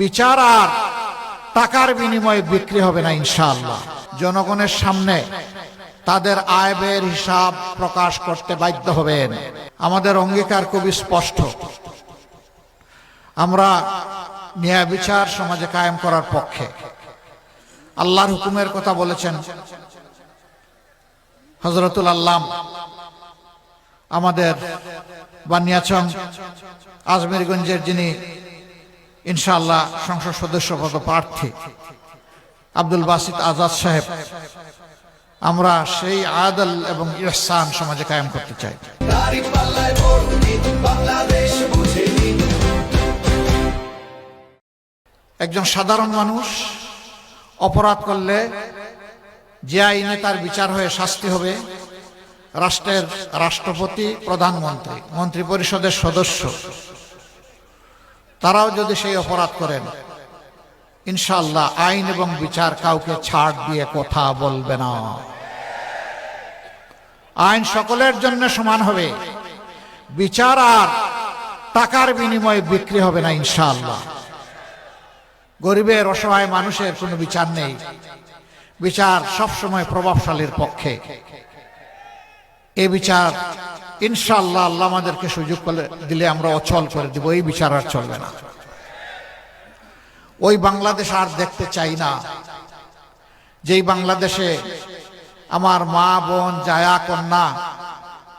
বিচার আর টাকার বিনিময়ে বিক্রি হবে না ইনশাআল্লাহ। জনগণের সামনে তাদের আয় ব্যয়ের হিসাব প্রকাশ করতে বাধ্য হবেন। আমাদের অঙ্গীকার খুবই স্পষ্ট, আমরা ন্যায় বিচার সমাজে কায়েম করার পক্ষে। আল্লাহর হুকুমের কথা বলেছেন হযরতুল আল্লাম আমাদের বানিয়াচং আজমিরগঞ্জের, যিনি ইনশাআল্লাহ সংসদ সদস্য পদপ্রার্থী আব্দুল বাসিত আজাদ সাহেব, আমরা সেই আদল এবং ইহসান সমাজে কায়েম করতে চাই। একজন সাধারণ মানুষ অপরাধ করলে যে আইনে তার বিচার হয়ে শাস্তি হবে, রাষ্ট্রের রাষ্ট্রপতি, প্রধানমন্ত্রী, মন্ত্রী পরিষদের সদস্য, তারাও যদি সেই অপরাধ করেন, ইনশাআল্লাহ আইন এবং বিচার কাউকে ছাড় দিয়ে কথা বলবে না। আইন সকলের জন্য সমান হবে, বিচার আর টাকার বিনিময়ে বিক্রি হবে না ইনশাআল্লাহ। গরিবের, অসহায় মানুষের কোনো বিচার নেই, বিচার সবসময় প্রভাবশালীর পক্ষে। এই বিচার ইনশাআল্লাহ আল্লাহ আমাদেরকে সুযোগ করে দিলে আমরা অচল করে দিব, এই বিচার আর চলবে না। ওই বাংলাদেশ আর দেখতে চাই না, যেই বাংলাদেশে আমার মা বোন, জায়া কন্যা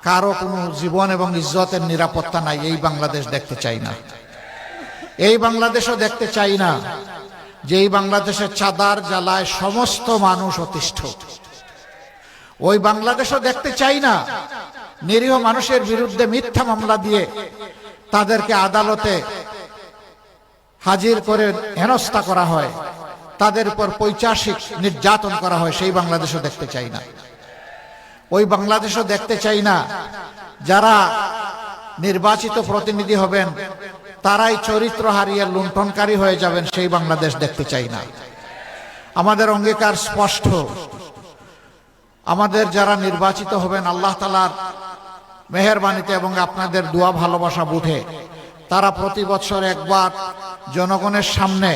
কারো কোনো জীবন এবং ইজ্জতের নিরাপত্তা নাই। এই বাংলাদেশ দেখতে চাই না। এই বাংলাদেশও দেখতে চাই না যেই বাংলাদেশের চাঁদার জ্বালায় সমস্ত মানুষ অতিষ্ঠ। ওই বাংলাদেশও দেখতে চাই না নিরীহ মানুষের বিরুদ্ধে মিথ্যা মামলা দিয়ে তাদেরকে আদালতে হাজির করে হেনস্থা করা হয়, তাদের উপর পৈশাচিক নির্যাতন করা হয়। সেই বাংলাদেশও দেখতে চাই না। ওই বাংলাদেশও দেখতে চাই না যারা নির্বাচিত প্রতিনিধি হবেন তারাই চরিত্র হারিয়ে লুণ্ঠনকারী হয়ে যাবেন। সেই বাংলাদেশ দেখতে চাই না। আমাদের অঙ্গীকার স্পষ্ট, আমাদের যারা নির্বাচিত হবেন আল্লাহ তাআলার মেহেরবানিতে এবং আপনাদের দোয়া ভালোবাসা বুঝে তারা প্রতি বছর একবার জনগণের সামনে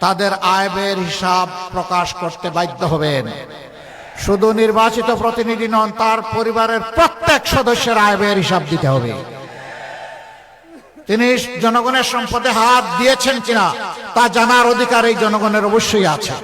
তাদের আয় ব্যয়ের হিসাব প্রকাশ করতে বাধ্য হবেন। শুধু নির্বাচিত প্রতিনিধি নন, তার পরিবারের প্রত্যেক সদস্যের আয় ব্যয়ের হিসাব দিতে হবে। তিনি জনগণের সম্পদে হাত দিয়েছেন কিনা তা জানার অধিকার এই জনগণের অবশ্যই আছে।